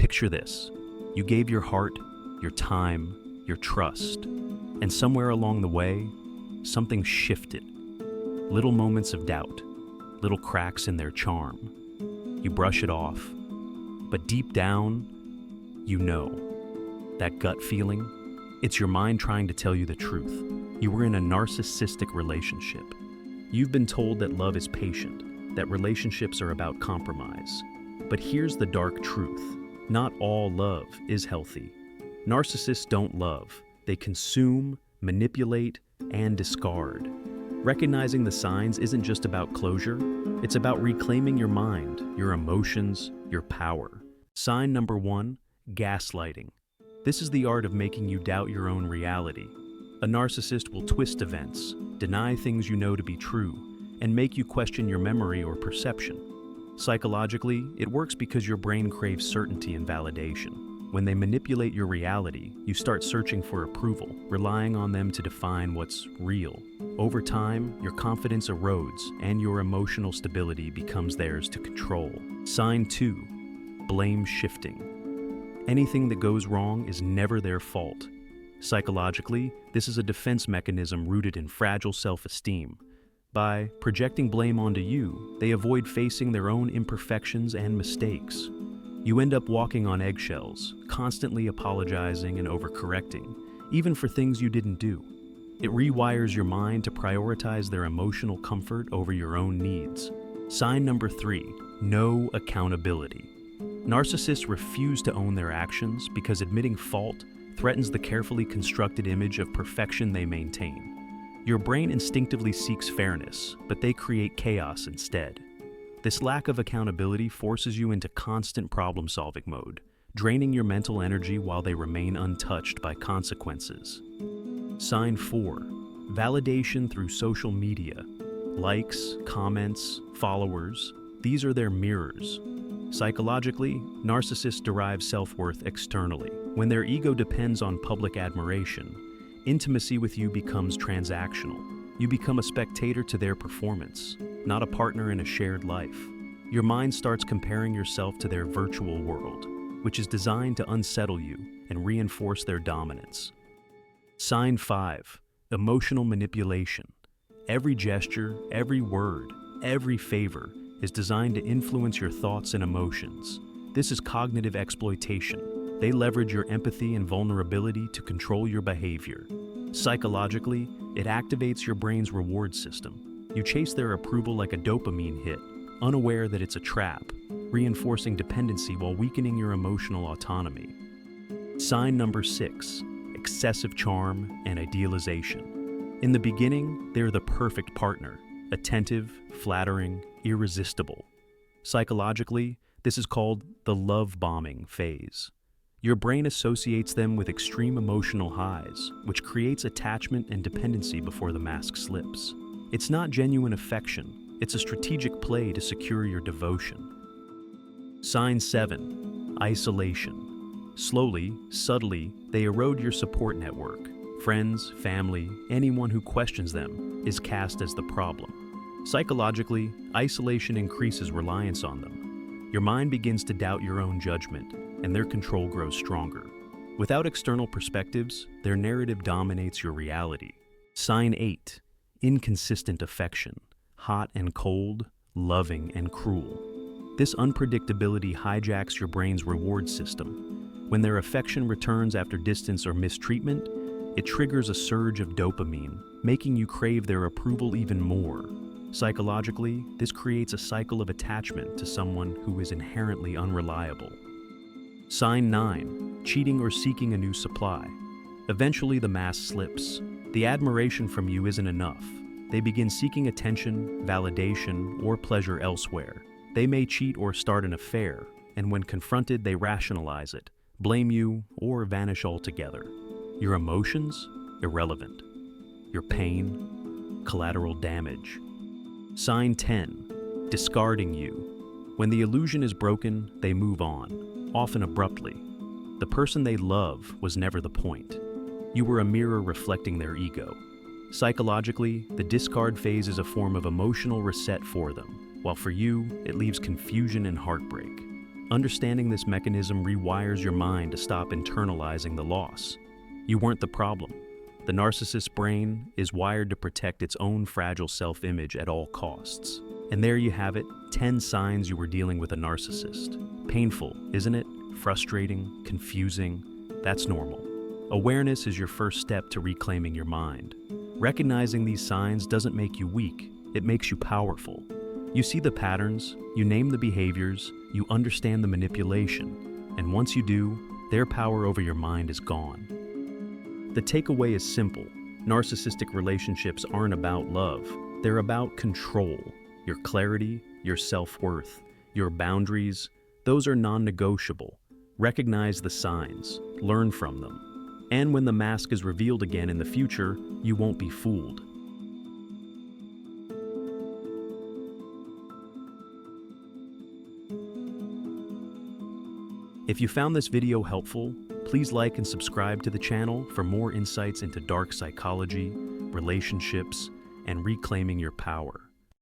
Picture this. You gave your heart, your time, your trust, and somewhere along the way, something shifted. Little moments of doubt, little cracks in their charm. You brush it off, but deep down, you know. That gut feeling, it's your mind trying to tell you the truth. You were in a narcissistic relationship. You've been told that love is patient, that relationships are about compromise. But here's the dark truth. Not all love is healthy. Narcissists don't love. They consume, manipulate, and discard. Recognizing the signs isn't just about closure, it's about reclaiming your mind, your emotions, your power. Sign number 1, gaslighting. This is the art of making you doubt your own reality. A narcissist will twist events, deny things you know to be true, and make you question your memory or perception. Psychologically, it works because your brain craves certainty and validation. When they manipulate your reality, you start searching for approval, relying on them to define what's real. Over time, your confidence erodes and your emotional stability becomes theirs to control. Sign 2, blame shifting. Anything that goes wrong is never their fault. Psychologically, this is a defense mechanism rooted in fragile self-esteem. By projecting blame onto you, they avoid facing their own imperfections and mistakes. You end up walking on eggshells, constantly apologizing and overcorrecting, even for things you didn't do. It rewires your mind to prioritize their emotional comfort over your own needs. Sign number 3, no accountability. Narcissists refuse to own their actions because admitting fault threatens the carefully constructed image of perfection they maintain. Your brain instinctively seeks fairness, but they create chaos instead. This lack of accountability forces you into constant problem-solving mode, draining your mental energy while they remain untouched by consequences. Sign 4, validation through social media. Likes, comments, followers, these are their mirrors. Psychologically, narcissists derive self-worth externally. When their ego depends on public admiration, intimacy with you becomes transactional. You become a spectator to their performance, not a partner in a shared life. Your mind starts comparing yourself to their virtual world, which is designed to unsettle you and reinforce their dominance. Sign 5, emotional manipulation. Every gesture, every word, every favor is designed to influence your thoughts and emotions. This is cognitive exploitation. They leverage your empathy and vulnerability to control your behavior. Psychologically, it activates your brain's reward system. You chase their approval like a dopamine hit, unaware that it's a trap, reinforcing dependency while weakening your emotional autonomy. Sign number 6, excessive charm and idealization. In the beginning, they're the perfect partner, attentive, flattering, irresistible. Psychologically, this is called the love bombing phase. Your brain associates them with extreme emotional highs, which creates attachment and dependency before the mask slips. It's not genuine affection, it's a strategic play to secure your devotion. Sign 7, isolation. Slowly, subtly, they erode your support network. Friends, family, anyone who questions them is cast as the problem. Psychologically, isolation increases reliance on them. Your mind begins to doubt your own judgment, and their control grows stronger. Without external perspectives, their narrative dominates your reality. Sign 8, inconsistent affection. Hot and cold, loving and cruel. This unpredictability hijacks your brain's reward system. When their affection returns after distance or mistreatment, it triggers a surge of dopamine, making you crave their approval even more. Psychologically, this creates a cycle of attachment to someone who is inherently unreliable. Sign 9, cheating or seeking a new supply. Eventually the mask slips. The admiration from you isn't enough. They begin seeking attention, validation, or pleasure elsewhere. They may cheat or start an affair, and when confronted they rationalize it, blame you, or vanish altogether. Your emotions? Irrelevant. Your pain? Collateral damage. Sign 10, discarding you. When the illusion is broken, they move on, often abruptly. The person they love was never the point. You were a mirror reflecting their ego. Psychologically, the discard phase is a form of emotional reset for them, while for you, it leaves confusion and heartbreak. Understanding this mechanism rewires your mind to stop internalizing the loss. You weren't the problem. The narcissist's brain is wired to protect its own fragile self-image at all costs. And there you have it, 10 signs you were dealing with a narcissist. Painful, isn't it? Frustrating, confusing. That's normal. Awareness is your first step to reclaiming your mind. Recognizing these signs doesn't make you weak, it makes you powerful. You see the patterns, you name the behaviors, you understand the manipulation, and once you do, their power over your mind is gone. The takeaway is simple. Narcissistic relationships aren't about love, they're about control. Your clarity, your self-worth, your boundaries, those are non-negotiable. Recognize the signs, learn from them. And when the mask is revealed again in the future, you won't be fooled. If you found this video helpful, please like and subscribe to the channel for more insights into dark psychology, relationships, and reclaiming your power.